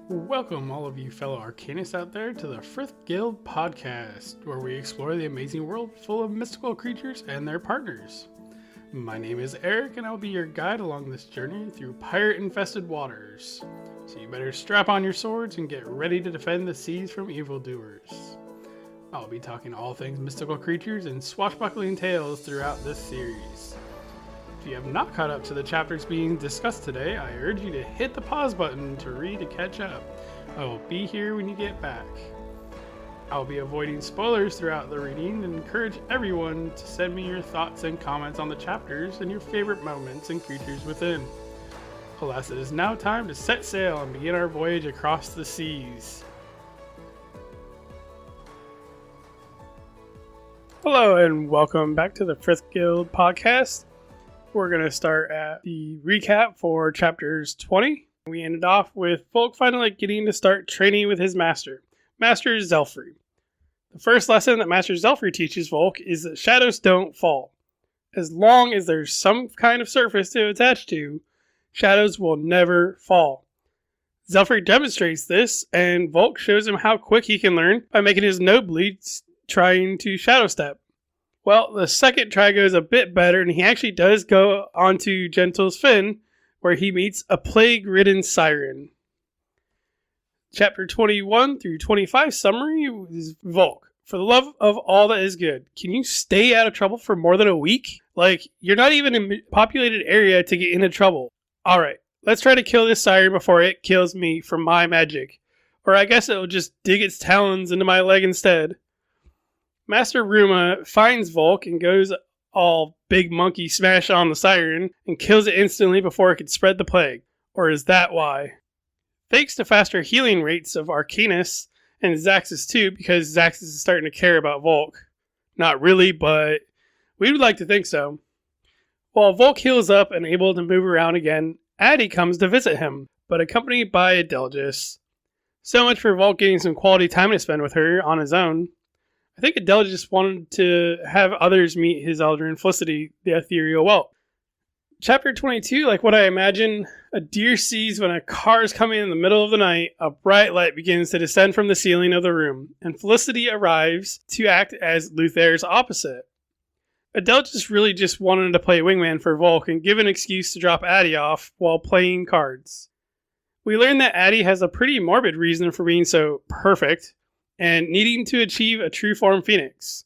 Welcome, all of you fellow Arcanists out there, to the Frith Guild podcast, where we explore the amazing world full of mystical creatures and their partners. My name is Eric, and I'll be your guide along this journey through pirate-infested waters. So you better strap on your swords and get ready to defend the seas from evildoers. I'll be talking all things mystical creatures and swashbuckling tales throughout this series. If you have not caught up to the chapters being discussed today, I urge you to hit the pause button to read to catch up. I will be here when you get back. I'll be avoiding spoilers throughout the reading and encourage everyone to send me your thoughts and comments on the chapters and your favorite moments and creatures within. Alas, it is now time to set sail and begin our voyage across the seas. Hello and welcome back to the Frith Guild podcast. We're going to start at the recap for chapters 20. We ended off with Volk finally getting to start training with his master, Master Zelfrey. The first lesson that Master Zelfrey teaches Volk is that shadows don't fall. As long as there's some kind of surface to attach to, shadows will never fall. Zelfrey demonstrates this, and Volk shows him how quick he can learn by making his nosebleeds trying to shadow step. Well, the second try goes a bit better, and he actually does go onto Gentle's Fin, where he meets a plague-ridden siren. Chapter 21 through 25 summary is Volk. For the love of all that is good, can you stay out of trouble for more than a week? You're not even in a populated area to get into trouble. Alright, let's try to kill this siren before it kills me from my magic. Or I guess it'll just dig its talons into my leg instead. Master Ruma finds Volk and goes all big monkey smash on the siren and kills it instantly before it could spread the plague. Or is that why? Thanks to faster healing rates of Arcanist and Zaxxas too, because Zaxxas is starting to care about Volk. Not really, but we would like to think so. While Volk heals up and able to move around again, Addie comes to visit him, but accompanied by Adelgis. So much for Volk getting some quality time to spend with her on his own. I think Adelgis wanted to have others meet his Eldrin Felicity, the ethereal whelp. Chapter 22, like what I imagine, a deer sees when a car is coming in the middle of the night, a bright light begins to descend from the ceiling of the room, and Felicity arrives to act as Luther's opposite. Adelgis really just wanted to play wingman for Volk and give an excuse to drop Addie off while playing cards. We learn that Addie has a pretty morbid reason for being so perfect, and needing to achieve a true form phoenix.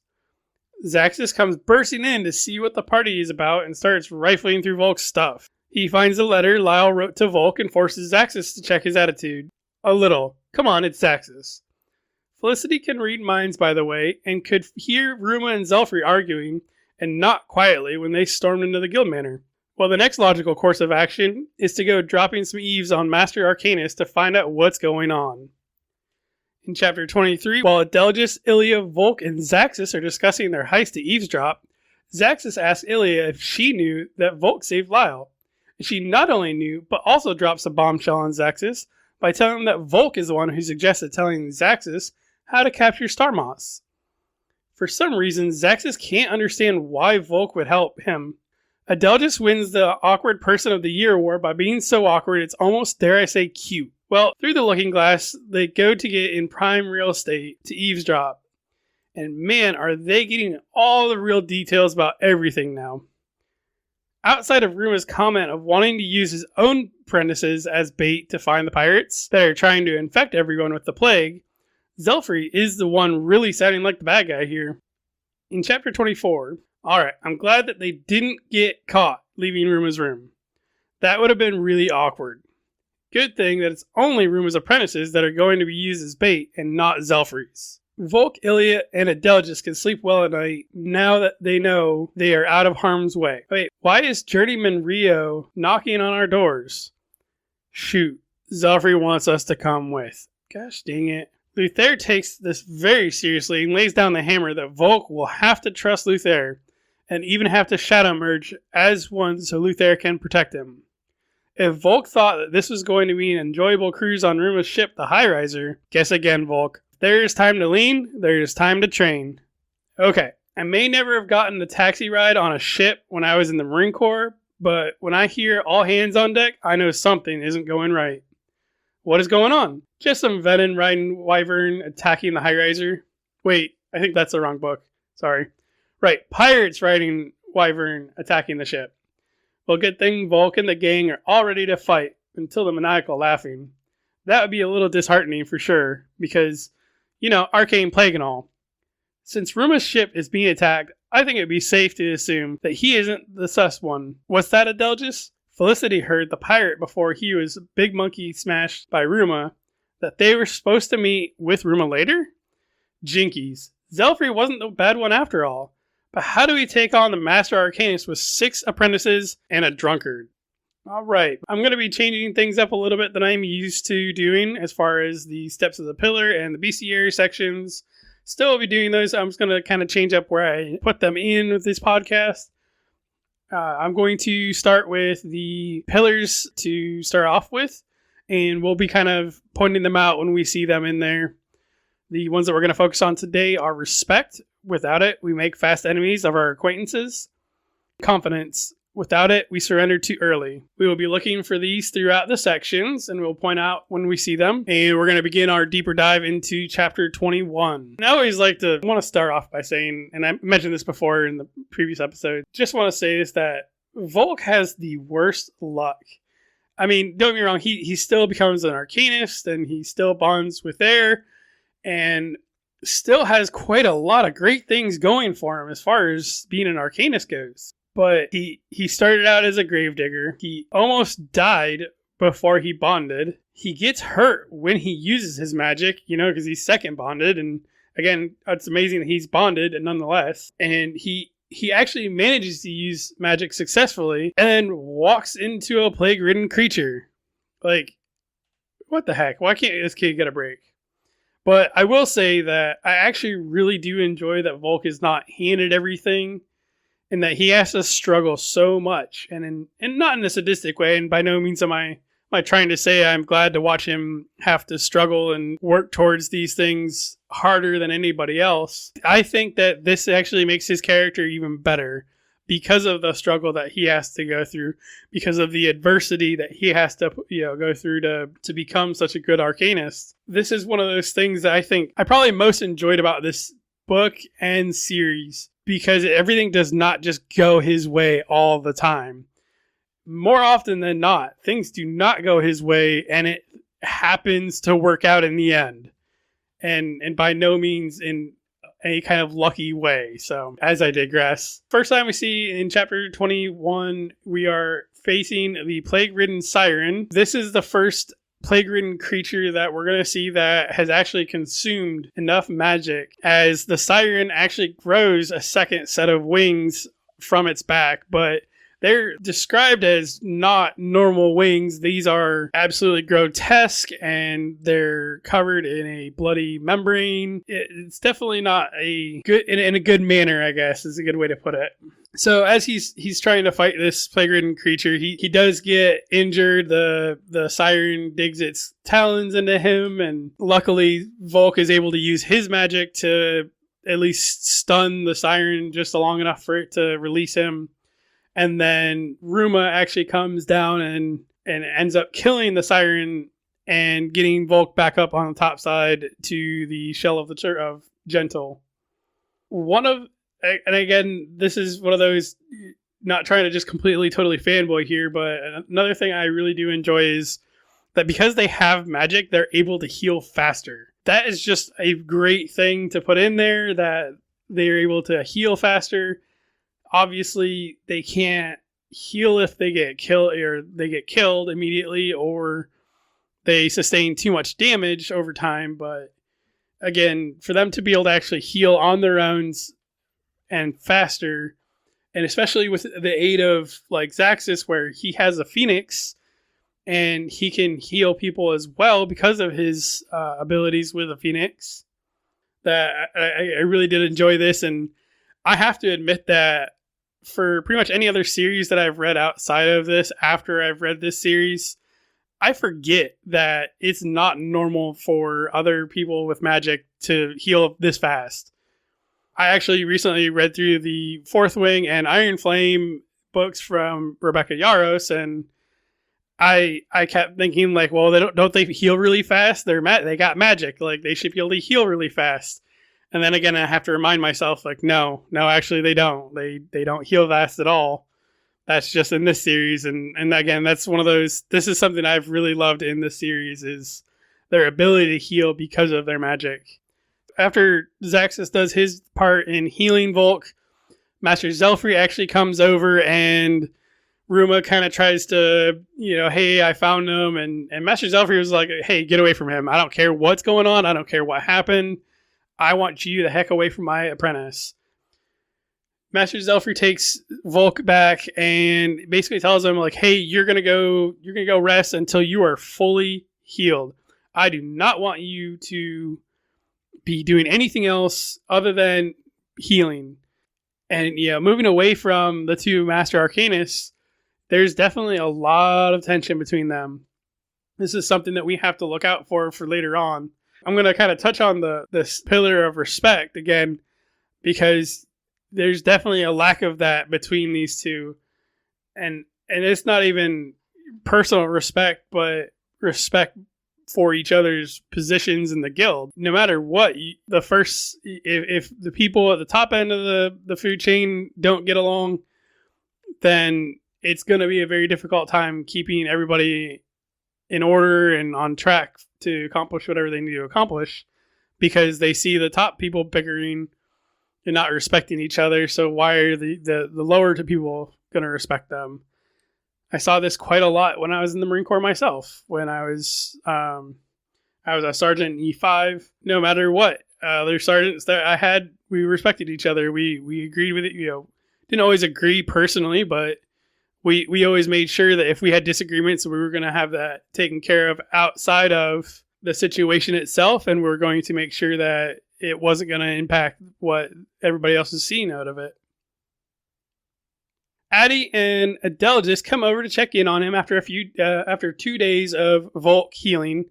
Zaxxas comes bursting in to see what the party is about and starts rifling through Volk's stuff. He finds a letter Lyle wrote to Volk and forces Zaxxas to check his attitude. A little. Come on, it's Zaxxas. Felicity can read minds, by the way, and could hear Ruma and Zelfrey arguing, and not quietly, when they stormed into the guild manor. Well, the next logical course of action is to go dropping some eaves on Master Arcanist to find out what's going on. In Chapter 23, while Adelgis, Ilya, Volk, and Zaxxas are discussing their heist to eavesdrop, Zaxxas asks Ilya if she knew that Volk saved Lyle. And she not only knew, but also drops a bombshell on Zaxxas by telling him that Volk is the one who suggested telling Zaxxas how to capture Star Moss. For some reason, Zaxxas can't understand why Volk would help him. Adelgis wins the Awkward Person of the Year award by being so awkward it's almost, dare I say, cute. Well, through the looking glass, they go to get in prime real estate to eavesdrop. And man, are they getting all the real details about everything now. Outside of Ruma's comment of wanting to use his own apprentices as bait to find the pirates that are trying to infect everyone with the plague, Zelfrey is the one really sounding like the bad guy here. In Chapter 24, alright, I'm glad that they didn't get caught leaving Ruma's room. That would have been really awkward. Good thing that it's only Ruma's apprentices that are going to be used as bait and not Zelfrey's. Volk, Ilya, and Adelgis can sleep well at night now that they know they are out of harm's way. Wait, why is Journeyman Rio knocking on our doors? Shoot, Zelfrey wants us to come with. Gosh dang it. Luther takes this very seriously and lays down the hammer that Volk will have to trust Luther and even have to shadow merge as one so Luther can protect him. If Volk thought that this was going to be an enjoyable cruise on Ruma's ship, the High Riser, guess again, Volk. There is time to lean, there is time to train. Okay, I may never have gotten the taxi ride on a ship when I was in the Marine Corps, but when I hear all hands on deck, I know something isn't going right. What is going on? Just some venom riding wyvern attacking the high riser. Wait, I think that's the wrong book. Sorry. Right, pirates riding wyvern attacking the ship. Well, good thing Volk and the gang are all ready to fight until the maniacal laughing. That would be a little disheartening for sure, because, arcane plague and all. Since Ruma's ship is being attacked, I think it would be safe to assume that he isn't the sus one. Was that Adelgis? Felicity heard the pirate before he was big monkey smashed by Ruma that they were supposed to meet with Ruma later? Jinkies. Zelfrey wasn't the bad one after all. But how do we take on the Master Arcanist with 6 apprentices and a drunkard? Alright, I'm going to be changing things up a little bit than I'm used to doing as far as the Steps of the Pillar and the bestiary sections. Still will be doing those. I'm just going to kind of change up where I put them in with this podcast. I'm going to start with the pillars to start off with, and we'll be kind of pointing them out when we see them in there. The ones that we're going to focus on today are respect. Without it, we make fast enemies of our acquaintances. Confidence. Without it, we surrender too early. We will be looking for these throughout the sections, and we'll point out when we see them. And we're going to begin our deeper dive into chapter 21. And I always want to start off by saying, and I mentioned this before in the previous episode, just want to say is that Volk has the worst luck. I mean, don't get me wrong, he still becomes an Arcanist, and he still bonds with Air, and still has quite a lot of great things going for him as far as being an Arcanist goes. But he started out as a gravedigger. He almost died before he bonded. He gets hurt when he uses his magic, because he's second bonded. And again, it's amazing that he's bonded nonetheless. And he actually manages to use magic successfully and then walks into a plague-ridden creature. Like, what the heck? Why can't this kid get a break? But I will say that I actually really do enjoy that Volk is not handed everything, and that he has to struggle so much, and not in a sadistic way, and by no means am I trying to say I'm glad to watch him have to struggle and work towards these things harder than anybody else. I think that this actually makes his character even better because of the struggle that he has to go through, because of the adversity that he has to go through to become such a good Arcanist. This is one of those things that I think I probably most enjoyed about this book and series, because everything does not just go his way all the time. More often than not, things do not go his way, and it happens to work out in the end. And by no means in any kind of lucky way. So, as I digress, first time we see in chapter 21, we are facing the plague-ridden siren. This is the first plague-ridden creature that we're going to see that has actually consumed enough magic, as the siren actually grows a second set of wings from its back, but they're described as not normal wings. These are absolutely grotesque, and they're covered in a bloody membrane. It's definitely not a good, in a good manner, I guess, is a good way to put it. So as he's trying to fight this plague-ridden creature, he does get injured. The siren digs its talons into him, and luckily Volk is able to use his magic to at least stun the siren just long enough for it to release him. And then Ruma actually comes down and ends up killing the siren and getting Volk back up on the top side to the shell of the church of Gentle. And again, this is one of those, not trying to just completely, totally fanboy here, but another thing I really do enjoy is that because they have magic, they're able to heal faster. That is just a great thing to put in there, that they're able to heal faster. Obviously, they can't heal if they get killed immediately, or they sustain too much damage over time. But again, for them to be able to actually heal on their own and faster, and especially with the aid of like Zaxxas, where he has a phoenix and he can heal people as well because of his abilities with a phoenix, that I really did enjoy this. And I have to admit that for pretty much any other series that I've read outside of this, after I've read this series, I forget that it's not normal for other people with magic to heal this fast. I actually recently read through the Fourth Wing and Iron Flame books from Rebecca Yarros, and I kept thinking like, well, don't they heal really fast? They got magic, like they should be able to heal really fast. And then again, I have to remind myself like, no, actually they don't. They don't heal fast at all. That's just in this series, and again, that's one of those. This is something I've really loved in this series is their ability to heal because of their magic. After Zaxxas does his part in healing Volk, Master Zelfrey actually comes over and Ruma kind of tries to, hey, I found him. And Master Zelfrey was like, hey, get away from him. I don't care what's going on. I don't care what happened. I want you the heck away from my apprentice. Master Zelfrey takes Volk back and basically tells him like, hey, you're going to go rest until you are fully healed. I do not want you to be doing anything else other than healing. And moving away from the two Master Arcanists, there's definitely a lot of tension between them. This is something that we have to look out for later on. I'm going to kind of touch on this pillar of respect again, because there's definitely a lack of that between these two. And it's not even personal respect, but respect for each other's positions in the guild. No matter what, if the people at the top end of the food chain don't get along, then it's going to be a very difficult time keeping everybody in order and on track to accomplish whatever they need to accomplish, because they see the top people bickering and not respecting each other. So why are the lower to people going to respect them? I saw this quite a lot when I was in the Marine Corps myself. When I was a sergeant in E5. No matter what, there's sergeants that I had, we respected each other. We agreed with it. Didn't always agree personally, but we always made sure that if we had disagreements, we were going to have that taken care of outside of the situation itself, and we're going to make sure that it wasn't going to impact what everybody else is seeing out of it. Addie and Adele just come over to check in on him after 2 days of Volk healing,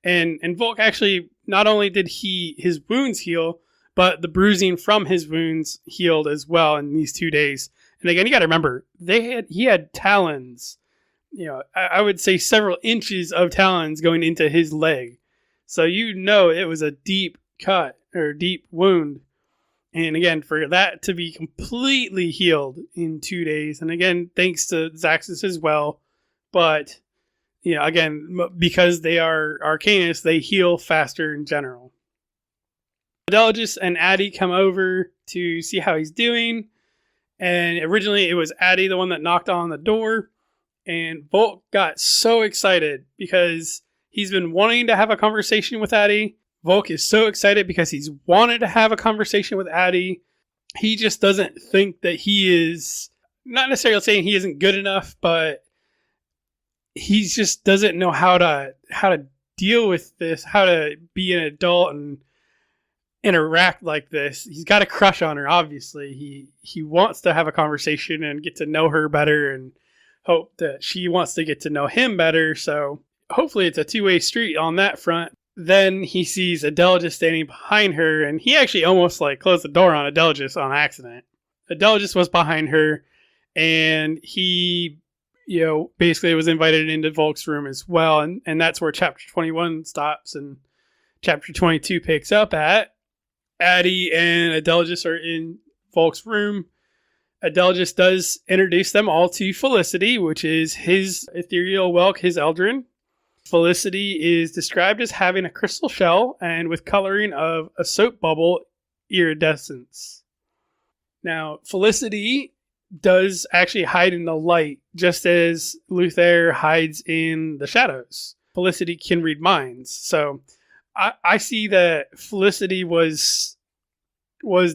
and Volk actually, not only did his wounds heal, but the bruising from his wounds healed as well in these 2 days. And again, you got to remember, he had talons, I would say several inches of talons going into his leg. So it was a deep cut or deep wound. And again, for that to be completely healed in 2 days, and again, thanks to Zaxxas as well. But, again, because they are Arcanists, they heal faster in general. Adelgis and Addie come over to see how he's doing. And originally it was Addie, the one that knocked on the door. And Volk got so excited because he's been wanting to have a conversation with Addie. Volk is so excited because he's wanted to have a conversation with Addie. He just doesn't think that he is, not necessarily saying he isn't good enough, but he just doesn't know how to deal with this, how to be an adult and interact like this. He's got a crush on her, obviously. He wants to have a conversation and get to know her better and hope that she wants to get to know him better. So hopefully it's a two-way street on that front. Then he sees Adelgis standing behind her, and he actually almost closed the door on Adelgis on accident. Adelgis was behind her, and he basically was invited into Volk's room as well. And that's where chapter 21 stops and chapter 22 picks up at. Addie and Adelgis are in Volk's room. Adelgis does introduce them all to Felicity, which is his ethereal whelk, his Eldrin. Felicity is described as having a crystal shell and with coloring of a soap bubble iridescence. Now, Felicity does actually hide in the light, just as Luther hides in the shadows. Felicity can read minds, so I see that Felicity was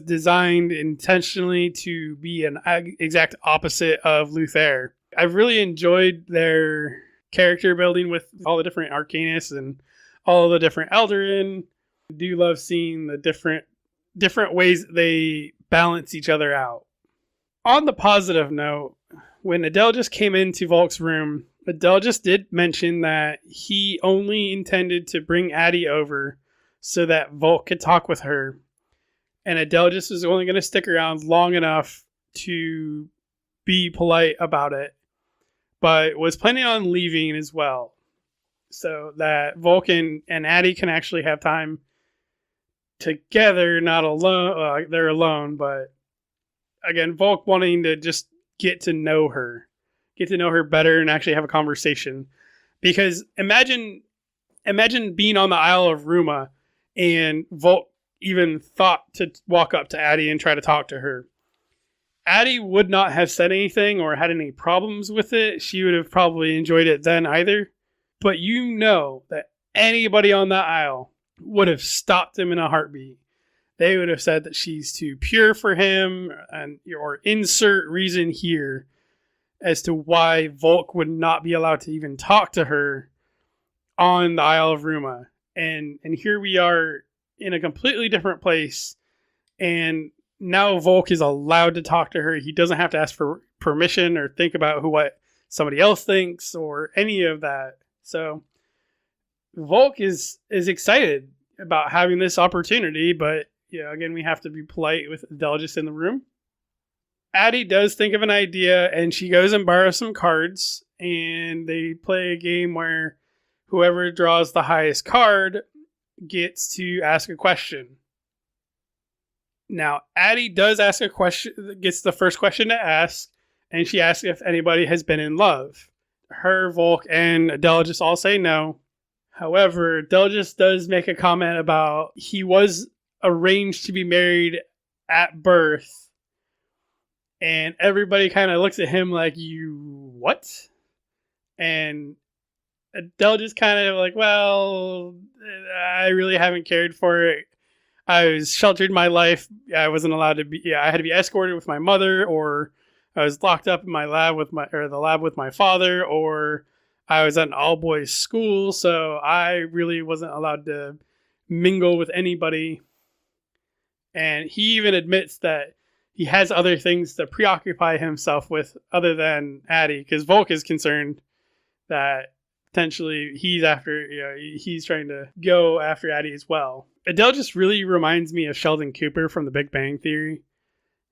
designed intentionally to be an exact opposite of Luther. I've really enjoyed their character building with all the different Arcanists and all the different Eldrin. I do love seeing the different ways they balance each other out. On the positive note, when Adelgis came into Volk's room, Adelgis did mention that he only intended to bring Addie over so that Volk could talk with her. And Adelgis was only going to stick around long enough to be polite about it. but was planning on leaving as well, so that Volk and Addie can actually have time together, not alone. They're alone, but again, Volk wanting to just get to know her better and actually have a conversation. Because imagine being on the Isle of Ruma and Volk even thought to walk up to Addie and try to talk to her. Addie would not have said anything or had any problems with it. She would have probably enjoyed it then either. But you know that anybody on that isle would have stopped him in a heartbeat. They would have said that she's too pure for him, and or insert reason here as to why Volk would not be allowed to even talk to her on the Isle of Ruma. And here we are in a completely different place, and now Volk is allowed to talk to her. He doesn't have to ask for permission or think about what somebody else thinks or any of that. So Volk is excited about having this opportunity, but again, we have to be polite with Adelegus in the room. Addie does think of an idea, and she goes and borrows some cards, and they play a game where whoever draws the highest card gets to ask a question. Now, Addie does ask a question, gets the first question to ask, and she asks if anybody has been in love. Her, Volk, and Adelegus all say no. However, Adelegus does make a comment about he was arranged to be married at birth, and everybody kind of looks at him like, you what? And Adelegus kind of like, well, I really haven't cared for it. I was sheltered my life. I wasn't allowed to be. I had to be escorted with my mother, or I was locked up in my lab with the lab with my father, or I was at an all boys school. So I really wasn't allowed to mingle with anybody. And he even admits that he has other things to preoccupy himself with other than Addie, because Volk is concerned that potentially he's trying to go after Addie as well. Adele just really reminds me of Sheldon Cooper from The Big Bang Theory.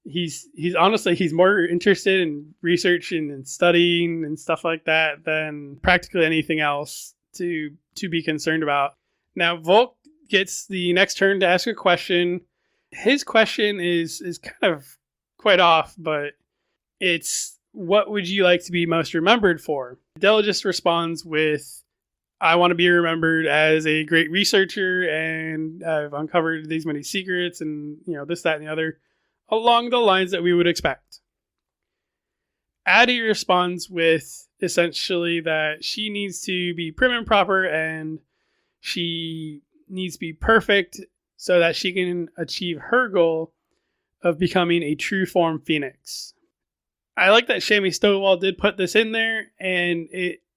He's honestly, he's more interested in researching and studying and stuff like that than practically anything else to be concerned about. Now, Volk gets the next turn to ask a question. His question is kind of quite off, but it's, what would you like to be most remembered for? Adele just responds with, I want to be remembered as a great researcher, and I've uncovered these many secrets, and this, that, and the other, along the lines that we would expect. Addie responds with essentially that she needs to be prim and proper, and she needs to be perfect so that she can achieve her goal of becoming a true form phoenix. I like that Shammy Stovall did put this in there, and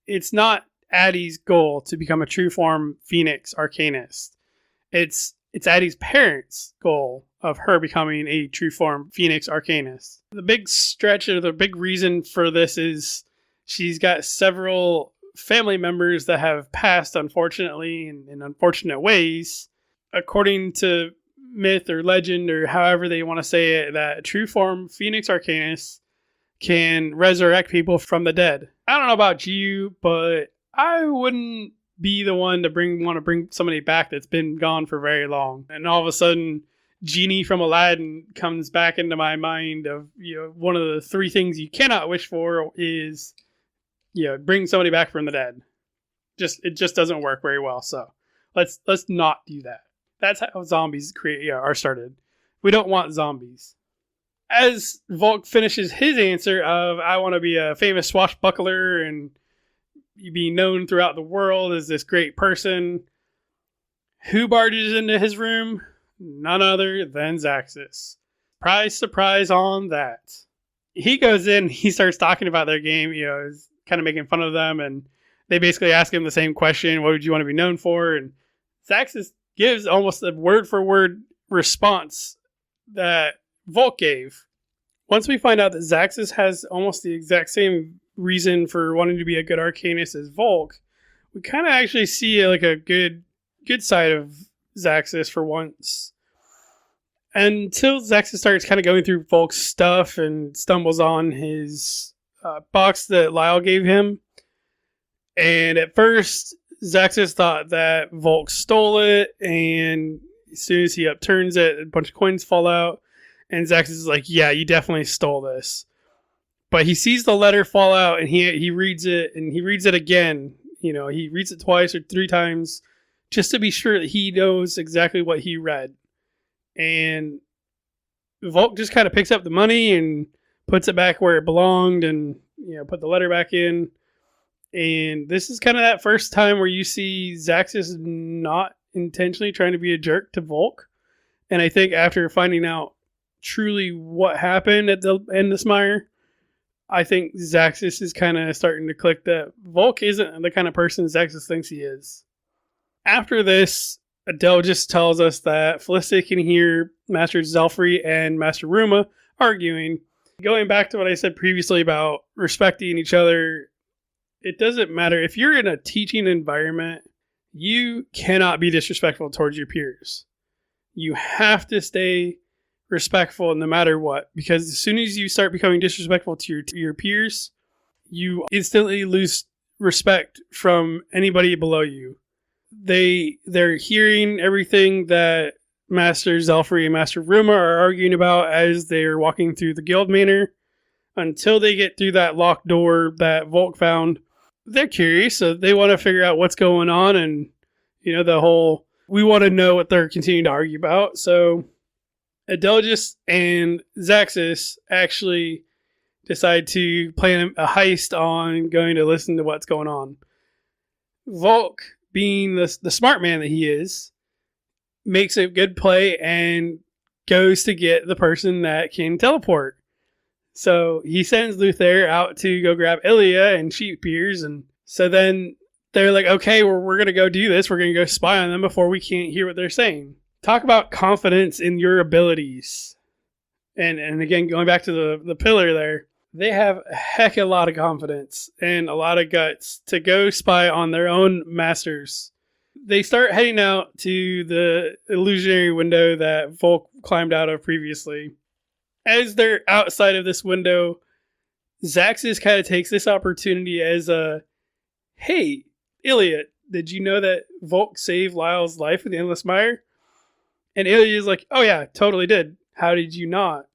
it's not Addie's goal to become a true form phoenix arcanist. It's Addie's parents' goal of her becoming a true form phoenix arcanist. The big stretch, or the big reason for this, is she's got several family members that have passed, unfortunately, in unfortunate ways. According to myth or legend, or however they want to say it, that true form Phoenix Arcanist can resurrect people from the dead. I don't know about you, but I wouldn't be the one to want to bring somebody back that's been gone for very long. And all of a sudden, Genie from Aladdin comes back into my mind of, one of the three things you cannot wish for is, bring somebody back from the dead. It just doesn't work very well. So let's not do that. That's how zombies are started. We don't want zombies. As Volk finishes his answer of, I want to be a famous swashbuckler and be known throughout the world as this great person, who barges into his room? None other than Zaxxas. Surprise on that. He goes in, he starts talking about their game, is kind of making fun of them, and they basically ask him the same question, what would you want to be known for? And Zaxxas gives almost a word-for-word response that Volk gave. Once we find out that Zaxxas has almost the exact same reason for wanting to be a good arcanist as Volk, we kind of actually see like a good side of Zaxxas for once. Until Zaxxas starts kind of going through Volk's stuff and stumbles on his box that Lyle gave him. And at first, Zaxxas thought that Volk stole it, and as soon as he upturns it, a bunch of coins fall out, and Zaxxas is like, yeah, you definitely stole this. But he sees the letter fall out, and he reads it, and he reads it again. You know, he reads it twice or 3 times just to be sure that he knows exactly what he read. And Volk just kind of picks up the money and puts it back where it belonged, and put the letter back in. And this is kind of that first time where you see Zaxxas not intentionally trying to be a jerk to Volk. And I think after finding out truly what happened at the end of Smire, I think Zaxxas is kind of starting to click that Volk isn't the kind of person Zaxxas thinks he is. After this, Adele just tells us that Felicity can hear Master Zelfrey and Master Ruma arguing. Going back to what I said previously about respecting each other, it doesn't matter. If you're in a teaching environment, you cannot be disrespectful towards your peers. You have to stay respectful no matter what, because as soon as you start becoming disrespectful to your peers, you instantly lose respect from anybody below you. They're hearing everything that Master Zelfrey and Master Ruma are arguing about as they're walking through the guild manor until they get through that locked door that Volk found. They're curious, so they want to figure out what's going on, and the whole we want to know what they're continuing to argue about. So Adelgis and Zaxxas actually decide to plan a heist on going to listen to what's going on. Volk, being the smart man that he is, makes a good play and goes to get the person that can teleport. So he sends Luther out to go grab Ilya, and she appears. And so then they're like, okay, we're going to go do this. We're going to go spy on them before we can't hear what they're saying. Talk about confidence in your abilities. And again, going back to the pillar there, they have a heck of a lot of confidence and a lot of guts to go spy on their own masters. They start heading out to the illusionary window that Volk climbed out of previously. As they're outside of this window, Zaxxas kind of takes this opportunity as a, hey, Ilya, did you know that Volk saved Lyle's life in the Endless Mire? And Ilya's like, oh yeah, totally did. How did you not?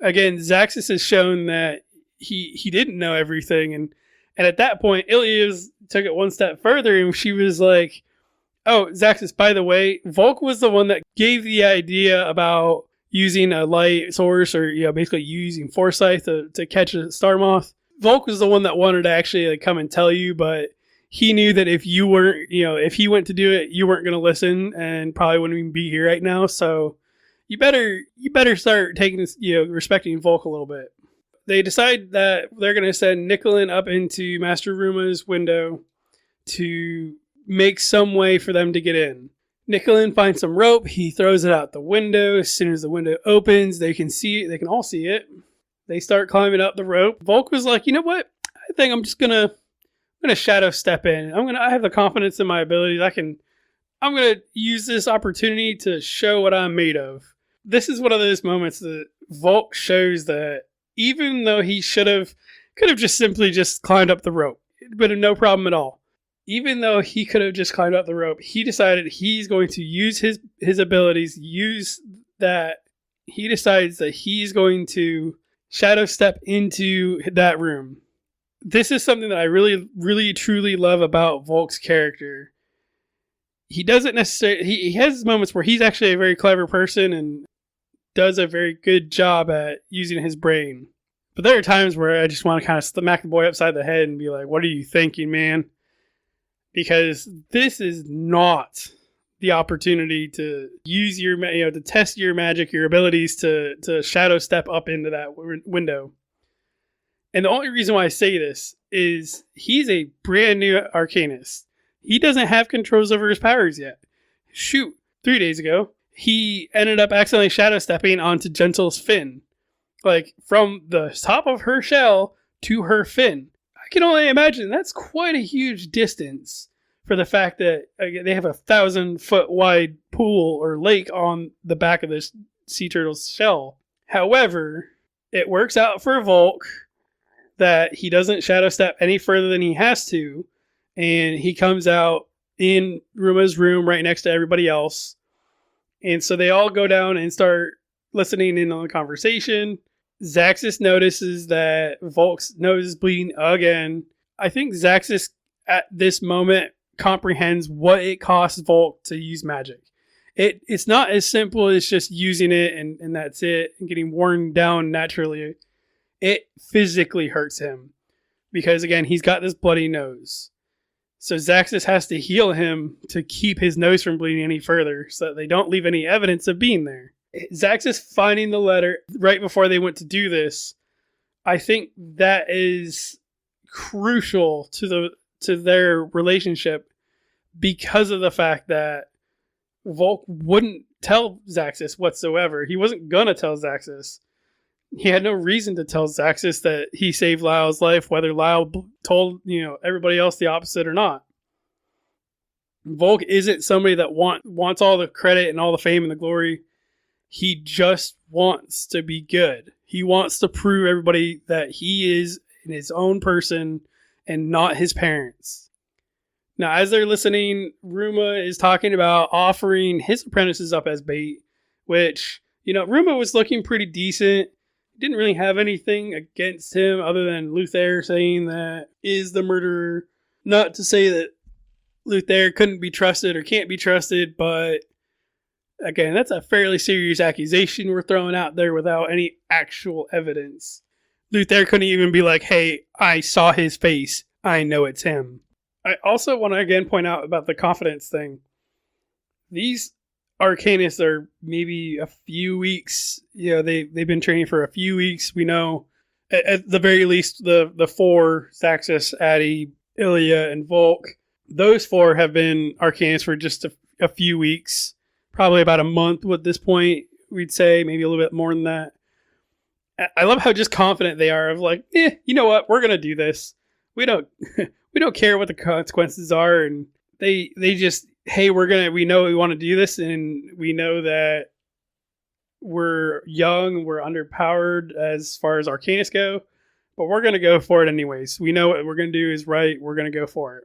Again, Zaxxas has shown that he didn't know everything. And at that point, Ilya took it one step further, and she was like, oh, Zaxxas, by the way, Volk was the one that gave the idea about using a light source, or basically using foresight to catch a star moth. Volk was the one that wanted to actually come and tell you, but he knew that if you weren't, if he went to do it, you weren't going to listen and probably wouldn't even be here right now. So you better start taking this, respecting Volk a little bit. They decide that they're going to send Nicolin up into Master Ruma's window to make some way for them to get in. Nicolin finds some rope. He throws it out the window. As soon as the window opens, they can see it. They can all see it. They start climbing up the rope. Volk was like, you know what? I think I'm just gonna shadow step in. I have the confidence in my abilities. I'm gonna use this opportunity to show what I'm made of. This is one of those moments that Volk shows that even though he could have just simply just climbed up the rope, but no problem at all. Even though he could have just climbed up the rope, he decided he's going to use his abilities, he decides that he's going to shadow step into that room. This is something that I really, really, truly love about Volk's character. He doesn't necessarily, he has moments where he's actually a very clever person and does a very good job at using his brain. But there are times where I just want to kind of smack the boy upside the head and be like, what are you thinking, man? Because this is not the opportunity to use your, to test your magic, your abilities to shadow step up into that window. And the only reason why I say this is he's a brand new Arcanist. He doesn't have controls over his powers yet. Shoot, 3 days ago, he ended up accidentally shadow stepping onto Gentle's fin. Like, from the top of her shell to her fin. I can only imagine that's quite a huge distance for the fact that they have a 1,000-foot wide pool or lake on the back of this sea turtle's shell. However, it works out for Volk. that he doesn't shadow step any further than he has to, and he comes out in Ruma's room right next to everybody else. And so they all go down and start listening in on the conversation. Zaxxas notices that Volk's nose is bleeding again. I think Zaxxas at this moment comprehends what it costs Volk to use magic. It's not as simple as just using it and that's it, and getting worn down naturally. It physically hurts him because, again, he's got this bloody nose. So Zaxxas has to heal him to keep his nose from bleeding any further so that they don't leave any evidence of being there. Zaxxas finding the letter right before they went to do this, I think that is crucial to their relationship because of the fact that Volk wouldn't tell Zaxxas whatsoever. He wasn't gonna tell Zaxxas. He had no reason to tell Zaxxas that he saved Lyle's life, whether Lyle told everybody else the opposite or not. Volk isn't somebody that wants all the credit and all the fame and the glory. He just wants to be good. He wants to prove everybody that he is his own person and not his parents. Now, as they're listening, Ruma is talking about offering his apprentices up as bait, which, Ruma was looking pretty decent. Didn't really have anything against him other than Luther saying that is the murderer. Not to say that Luther couldn't be trusted or can't be trusted, but again, that's a fairly serious accusation we're throwing out there without any actual evidence. Luther couldn't even be like, hey, I saw his face. I know it's him. I also want to again point out about the confidence thing. These Arcanists are maybe a few weeks. They've been training for a few weeks. We know at the very least the four, Zaxxas, Addy, Ilya, and Volk. Those four have been Arcanists for just a few weeks. Probably about a month at this point, we'd say. Maybe a little bit more than that. I love how just confident they are of like, you know what? We're going to do this. We don't care what the consequences are. And they just, hey, we know we want to do this, and we know that we're young, we're underpowered as far as Arcanists go, but we're going to go for it anyways. We know what we're going to do is right. We're going to go for it.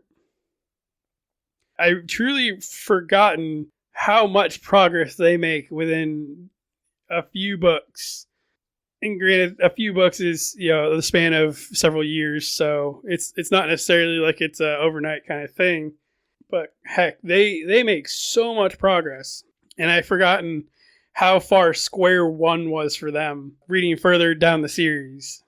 I truly forgotten how much progress they make within a few books. And granted, a few books is, the span of several years, so it's not necessarily like it's an overnight kind of thing. But heck, they make so much progress. And I've forgotten how far square one was for them reading further down the series.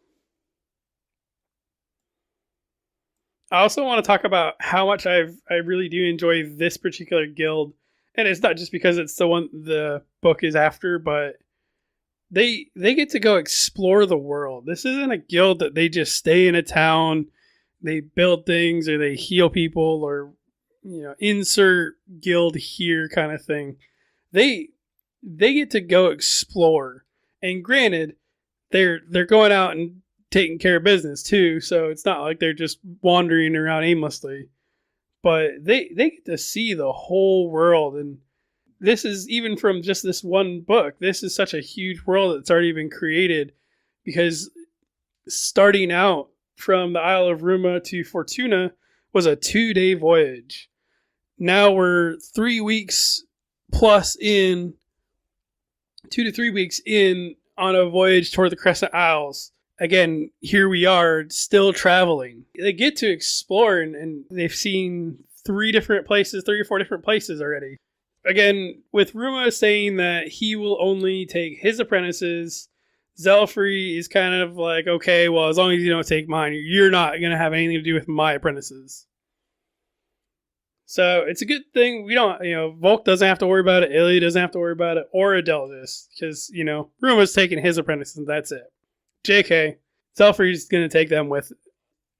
I also want to talk about how much I really do enjoy this particular guild. And it's not just because it's the one the book is after, but they get to go explore the world. This isn't a guild that they just stay in a town, they build things, or they heal people, or insert guild here kind of thing. They get to go explore. And granted, they're going out and taking care of business too, so it's not like they're just wandering around aimlessly. But they get to see the whole world, and this is even from just this one book. This is such a huge world that's already been created, because starting out from the Isle of Ruma to Fortuna was a 2-day voyage. Now we're 3 weeks plus in, 2 to 3 weeks in on a voyage toward the Crescent Isles. Again, here we are still traveling. They get to explore, and they've seen 3 or 4 different places already. Again, with Ruma saying that he will only take his apprentices, Zelfrey is kind of like, okay, well, as long as you don't take mine, you're not going to have anything to do with my apprentices. So it's a good thing we don't, Volk doesn't have to worry about it, Ilya doesn't have to worry about it, or Adelgis, because, Ruma's taking his apprentices, and that's it. JK, Zelfrey's going to take them with it.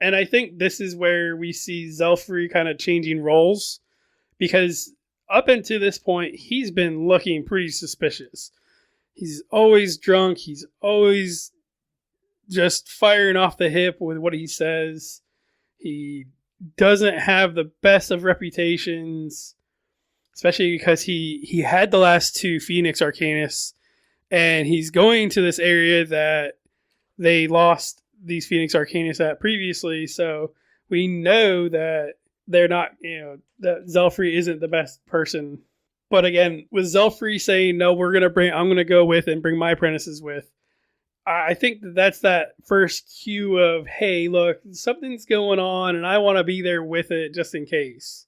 And I think this is where we see Zelfrey kind of changing roles, because up until this point, he's been looking pretty suspicious. He's always drunk. He's always just firing off the hip with what he says. He doesn't have the best of reputations, especially because he had the last 2 Phoenix Arcanists, and he's going to this area that they lost these Phoenix Arcanists at previously, so we know that they're not, that Zelfrey isn't the best person. But again, with Zelfrey saying, no, I'm going to go with and bring my apprentices with, I think that's that first cue of, hey, look, something's going on and I want to be there with it just in case.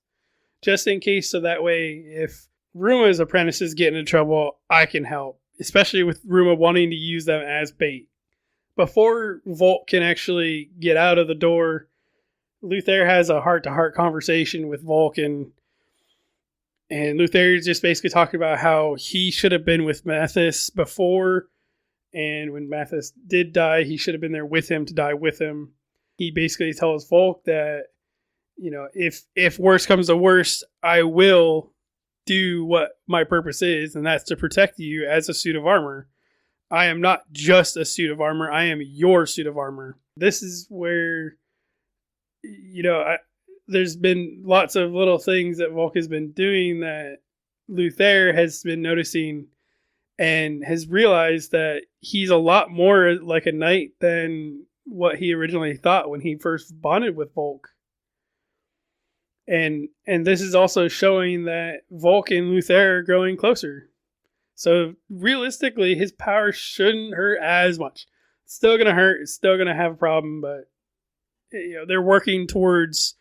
Just in case, so that way if Ruma's apprentices get into trouble, I can help. Especially with Ruma wanting to use them as bait. Before Volk can actually get out of the door, Luther has a heart-to-heart conversation with Volk, and Luther is just basically talking about how he should have been with Mathis before, and when Mathis did die, he should have been there with him to die with him. He basically tells Volk that, if worse comes to worst, I will do what my purpose is, and that's to protect you as a suit of armor. I am not just a suit of armor, I am your suit of armor. This is where, there's been lots of little things that Volk has been doing that Luther has been noticing and has realized that he's a lot more like a knight than what he originally thought when he first bonded with Volk. And this is also showing that Volk and Luther are growing closer. So realistically, his power shouldn't hurt as much. It's still going to hurt. It's still going to have a problem, but they're working towards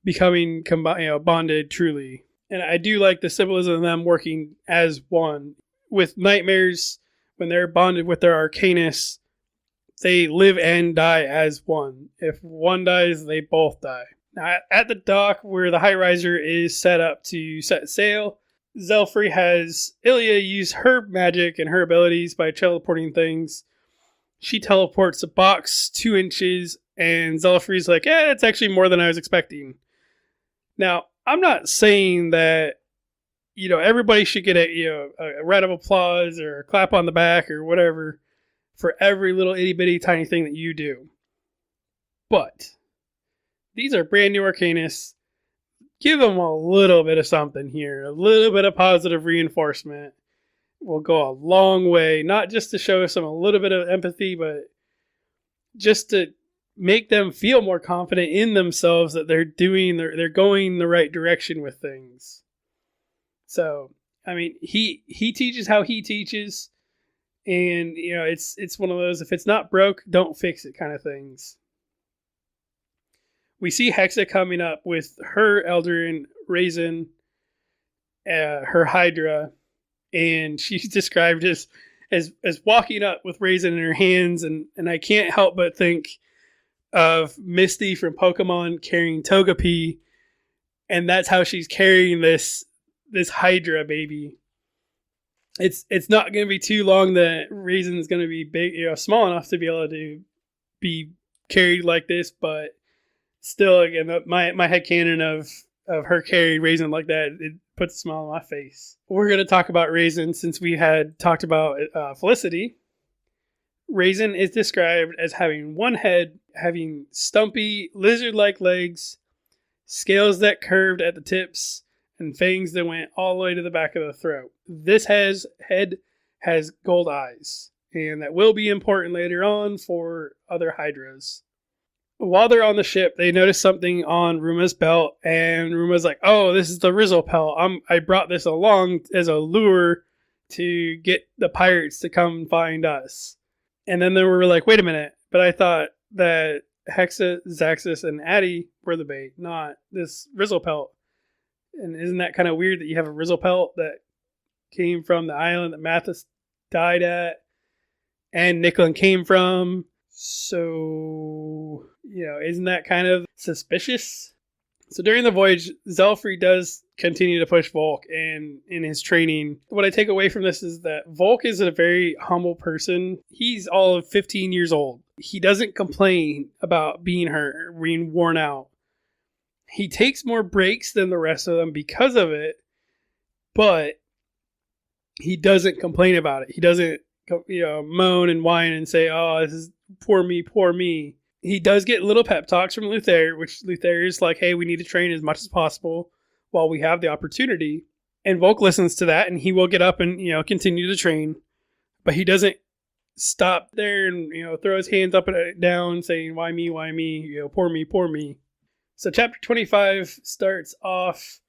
becoming bonded truly. And I do like the symbolism of them working as one. With Knightmares, when they're bonded with their Arcanists, they live and die as one. If one dies, they both die. Now, at the dock where the High Riser is set up to set sail, Zelfrey has Ilya use her magic and her abilities by teleporting things. She teleports a box 2 inches, and Zelfrey's like, that's actually more than I was expecting. Now, I'm not saying that, everybody should get a round of applause or a clap on the back or whatever for every little itty bitty tiny thing that you do. But these are brand new Arcanists. Give them a little bit of something here. A little bit of positive reinforcement will go a long way. Not just to show some a little bit of empathy, but just to make them feel more confident in themselves that they're going the right direction with things. So, I mean, he teaches how he teaches, and it's one of those, if it's not broke, don't fix it kind of things. We see Hexa coming up with her Eldarin, Raisin, her Hydra, and she's described as walking up with Raisin in her hands, and I can't help but think of Misty from Pokemon carrying Togepi, and that's how she's carrying this Hydra baby. It's not going to be too long that Raisin's going to be big, small enough to be able to be carried like this, but still, again, my headcanon of her carrying Raisin like that, it puts a smile on my face. We're going to talk about Raisin since we had talked about Felicity. Raisin is described as having one head, having stumpy, lizard-like legs, scales that curved at the tips, and fangs that went all the way to the back of the throat. This head has gold eyes, and that will be important later on for other Hydras. While they're on the ship, they notice something on Ruma's belt, and Ruma's like, oh, this is the Rizzle pelt. I brought this along as a lure to get the pirates to come find us. And then they were like, wait a minute, but I thought that Hexa, Zaxxas, and Addie were the bait, not this Rizzle pelt. And isn't that kind of weird that you have a Rizzle pelt that came from the island that Mathis died at and Nicklin came from? So, isn't that kind of suspicious? So during the voyage, Zelfrey does continue to push Volk in his training. What I take away from this is that Volk is a very humble person. He's all of 15 years old. He doesn't complain about being hurt, being worn out. He takes more breaks than the rest of them because of it, but he doesn't complain about it. He doesn't moan and whine and say, oh, this is poor me, poor me. He does get little pep talks from Luther, which Luther is like, hey, we need to train as much as possible while we have the opportunity. And Volk listens to that, and he will get up and, continue to train. But he doesn't stop there and, throw his hands up and down saying, why me, poor me, poor me. So chapter 25 starts off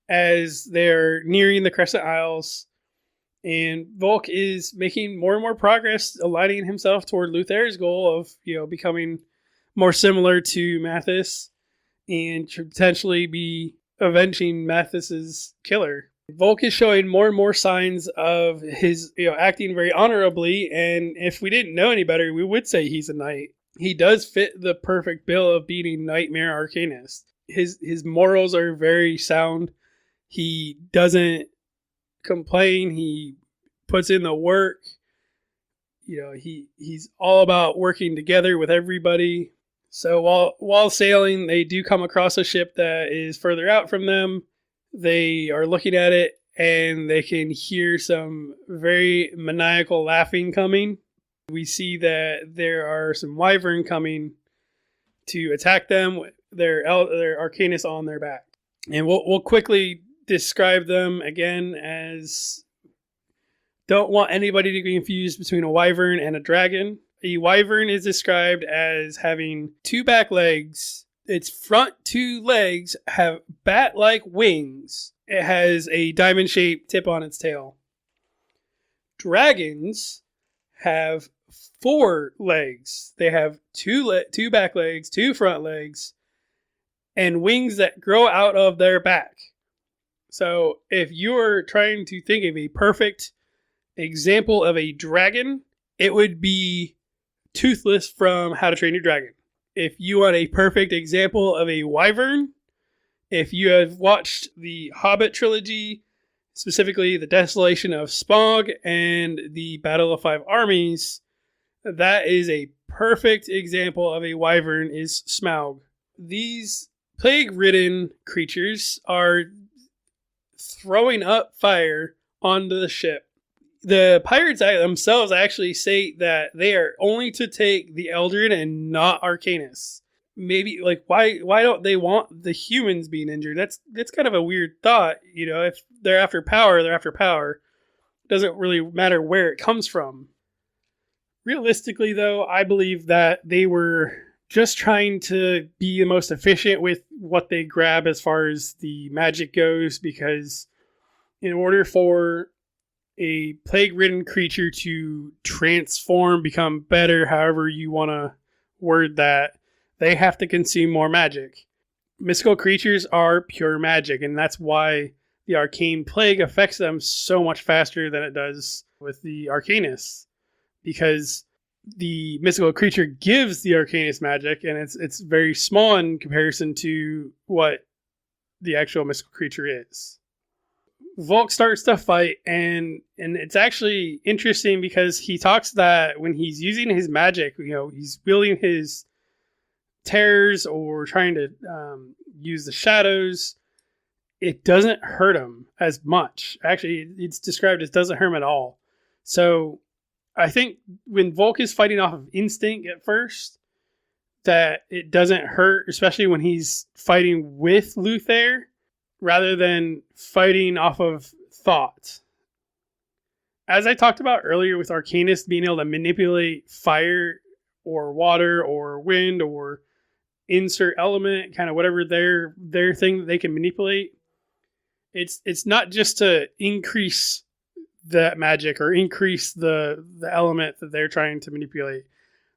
as they're nearing the Crescent Isles, and Volk is making more and more progress, aligning himself toward Luther's goal of, becoming more similar to Mathis and to potentially be avenging Mathis's killer. Volk is showing more and more signs of his, acting very honorably, and if we didn't know any better, we would say he's a knight. He does fit the perfect bill of being Knightmare Arcanist. His morals are very sound. He doesn't complain. He puts in the work. He's all about working together with everybody. So while sailing, they do come across a ship that is further out from them. They are looking at it, and they can hear some very maniacal laughing coming. We see that there are some wyvern coming to attack them with their Arcanist on their back. And we'll quickly describe them again as, don't want anybody to be confused between a wyvern and a dragon. A wyvern is described as having 2 back legs. Its front 2 legs have bat-like wings. It has a diamond-shaped tip on its tail. Dragons have 4 legs. They have 2 back legs, 2 front legs, and wings that grow out of their back. So if you're trying to think of a perfect example of a dragon, it would be Toothless from How to Train Your Dragon. If you want a perfect example of a wyvern, if you have watched the Hobbit trilogy, specifically The Desolation of Smaug and the Battle of 5 Armies, that is a perfect example of a wyvern, is Smaug. These plague-ridden creatures are throwing up fire onto the ship. The pirates themselves actually say that they are only to take the Eldred and not Arcanists. Maybe, why don't they want the humans being injured? That's kind of a weird thought. If they're after power, they're after power. It doesn't really matter where it comes from. Realistically, though, I believe that they were just trying to be the most efficient with what they grab as far as the magic goes, because in order for a plague-ridden creature to transform, become better, however you want to word that, they have to consume more magic. Mystical creatures are pure magic, and that's why the arcane plague affects them so much faster than it does with the Arcanists, because the mystical creature gives the Arcanist magic, and it's very small in comparison to what the actual mystical creature is. Volk starts to fight, and it's actually interesting because he talks that when he's using his magic, he's wielding his terrors or trying to use the shadows, it doesn't hurt him as much. Actually, it's described as doesn't hurt him at all. So I think when Volk is fighting off of instinct at first, that it doesn't hurt, especially when he's fighting with Luther, rather than fighting off of thought. As I talked about earlier with Arcanists being able to manipulate fire or water or wind or insert element, kind of whatever their thing that they can manipulate, it's not just to increase that magic or increase the element that they're trying to manipulate.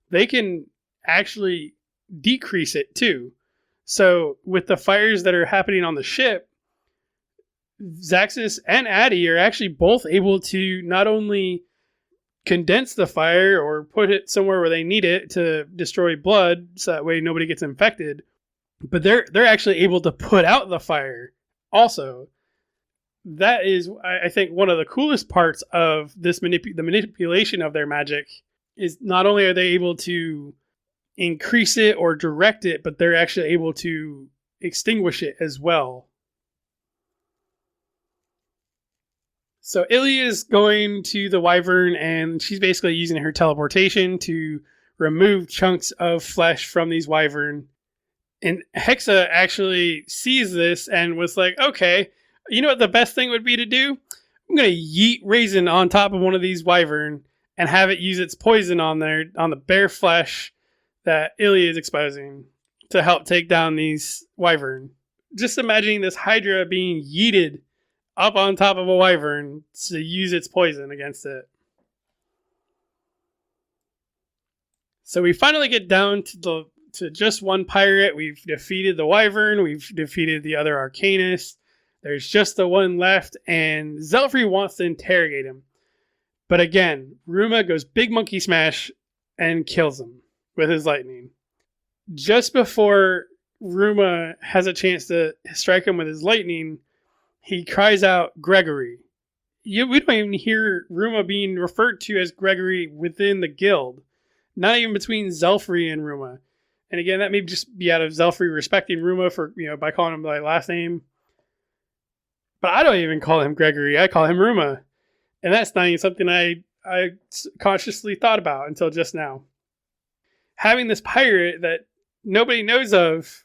They can actually decrease it too. So with the fires that are happening on the ship, Zaxxas and Addy are actually both able to not only condense the fire or put it somewhere where they need it to destroy blood so that way nobody gets infected, but they're actually able to put out the fire also. That is, I think, one of the coolest parts of this the manipulation of their magic is not only are they able to increase it or direct it, but they're actually able to extinguish it as well. So Ilya is going to the wyvern, and she's basically using her teleportation to remove chunks of flesh from these wyvern. And Hexa actually sees this and was like, okay, you know what the best thing would be to do? I'm going to yeet Raisin on top of one of these wyvern, and have it use its poison on the bare flesh that Ilya is exposing to help take down these wyvern. Just imagining this Hydra being yeeted up on top of a wyvern to use its poison against it. So we finally get down to just one pirate. We've defeated the wyvern. We've defeated the other Arcanist. There's just the one left, and Zelfrey wants to interrogate him. But again, Ruma goes big monkey smash and kills him with his lightning. Just before Ruma has a chance to strike him with his lightning, he cries out, Gregory. We don't even hear Ruma being referred to as Gregory within the guild. Not even between Zelfrey and Ruma. And again, that may just be out of Zelfrey respecting Ruma for, by calling him by last name. But I don't even call him Gregory. I call him Ruma. And that's not even something I consciously thought about until just now. Having this pirate that nobody knows of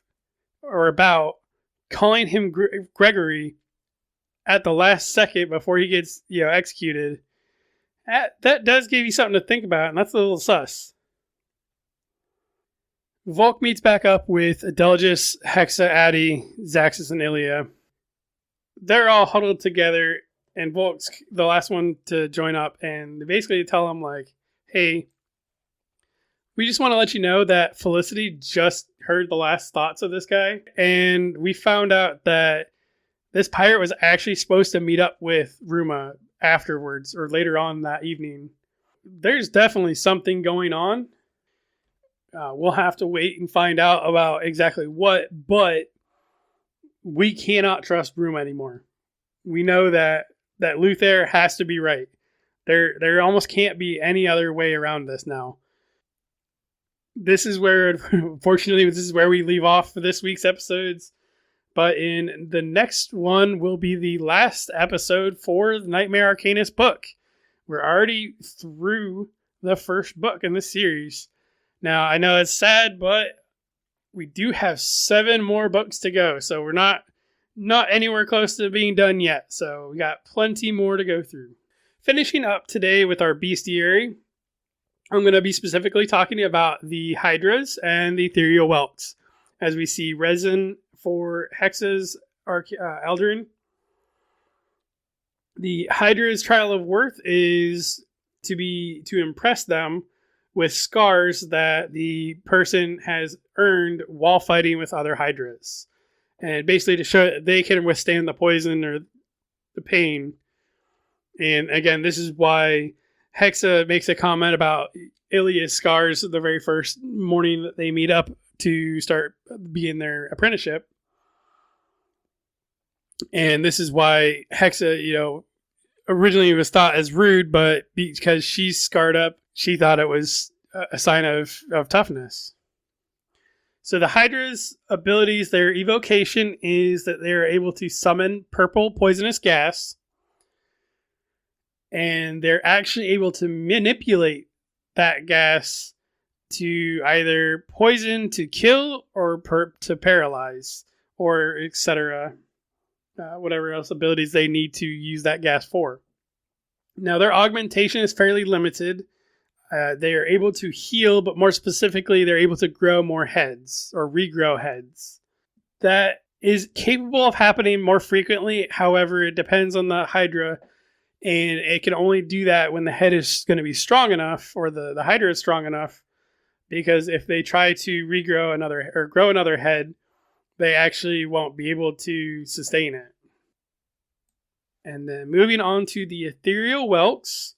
or about, calling him Gregory at the last second before he gets executed, that does give you something to think about, and that's a little sus. Volk meets back up with Adelgis, Hexa, Addy, Zaxus, and Ilya. They're all huddled together, and Volk's the last one to join up, and they basically tell him, hey, we just want to let you know that Felicity just heard the last thoughts of this guy, and we found out that this pirate was actually supposed to meet up with Ruma afterwards, or later on that evening. There's definitely something going on. We'll have to wait and find out about exactly what, but we cannot trust Ruma anymore. We know that Luther has to be right. There almost can't be any other way around this now. This is where, unfortunately, this is where we leave off for this week's episodes. But in the next one will be the last episode for the Knightmare Arcanist book. We're already through the first book in this series. Now, I know it's sad, but we do have 7 more books to go. So we're not anywhere close to being done yet. So we got plenty more to go through. Finishing up today with our bestiary, I'm going to be specifically talking about the Hydras and the Ethereal Whelks, as we see resin for Hexa's Eldrin. The Hydra's trial of worth is to impress them with scars that the person has earned while fighting with other Hydras. And basically to show that they can withstand the poison or the pain. And again, this is why Hexa makes a comment about Ilya's scars the very first morning that they meet up to start being their apprenticeship. And this is why Hexa, originally was thought as rude, but because she's scarred up, she thought it was a sign of toughness. So the Hydra's abilities, their evocation is that they are able to summon purple poisonous gas, and they're actually able to manipulate that gas to either poison, to kill, or to paralyze, or etc. Whatever else abilities they need to use that gas for. Now, their augmentation is fairly limited. They are able to heal, but more specifically, they're able to grow more heads, or regrow heads. That is capable of happening more frequently. However, it depends on the Hydra, and it can only do that when the head is going to be strong enough, or the Hydra is strong enough, because if they try to regrow grow another head, they actually won't be able to sustain it. And then moving on to the Ethereal Whelks,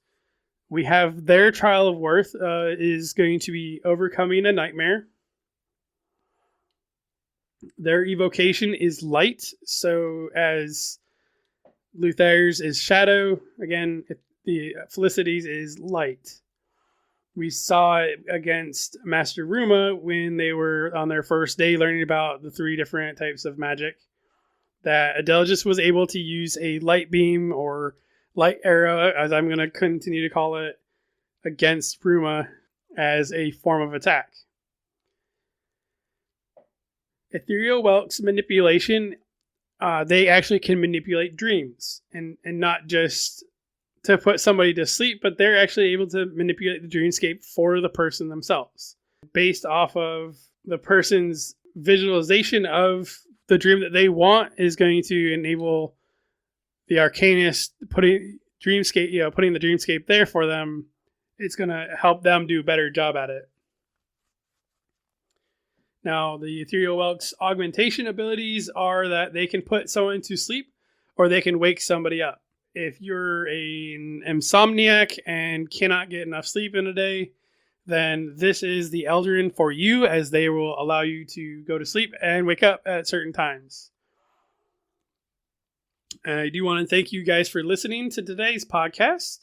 we have their trial of worth is going to be overcoming a nightmare. Their evocation is light, so as Luther's is shadow, again, the Felicity's is light. We saw it against Master Ruma when they were on their first day learning about the 3 different types of magic, that Adelgis was able to use a light beam or light arrow, as I'm going to continue to call it, against Ruma as a form of attack. Ethereal Whelk's manipulation, they actually can manipulate dreams, and not just to put somebody to sleep, but they're actually able to manipulate the dreamscape for the person themselves based off of the person's visualization of the dream that they want is going to enable the Arcanist putting the dreamscape there for them. It's going to help them do a better job at it. Now, the Ethereal Whelk's augmentation abilities are that they can put someone to sleep or they can wake somebody up. If you're an insomniac and cannot get enough sleep in a day, then this is the Eldrin for you, as they will allow you to go to sleep and wake up at certain times. I do want to thank you guys for listening to today's podcast.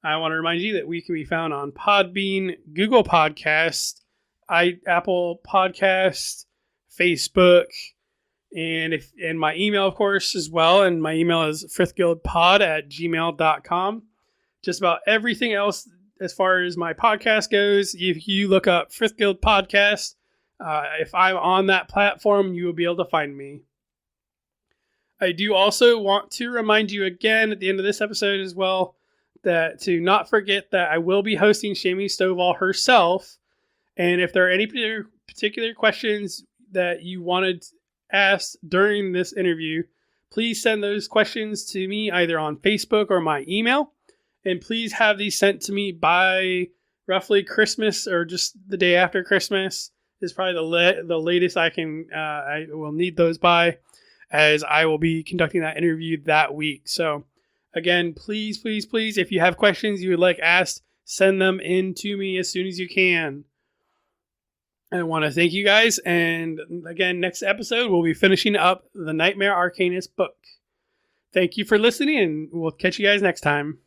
I want to remind you that we can be found on Podbean, Google Podcast, Apple Podcast, Facebook, and my email, of course, as well. And my email is frithguildpod@gmail.com. Just about everything else as far as my podcast goes, if you look up Frith Guild Podcast, if I'm on that platform, you will be able to find me. I do also want to remind you again at the end of this episode as well that to not forget that I will be hosting Shamie Stovall herself. And if there are any particular questions that you wanted asked during this interview, please send those questions to me either on Facebook or my email. And please have these sent to me by roughly Christmas or just the day after Christmas is probably the latest I will need those by, as I will be conducting that interview that week. So again, please, if you have questions you would like asked, send them in to me as soon as you can. I want to thank you guys. And again, next episode, we'll be finishing up the Knightmare Arcanist book. Thank you for listening, and we'll catch you guys next time.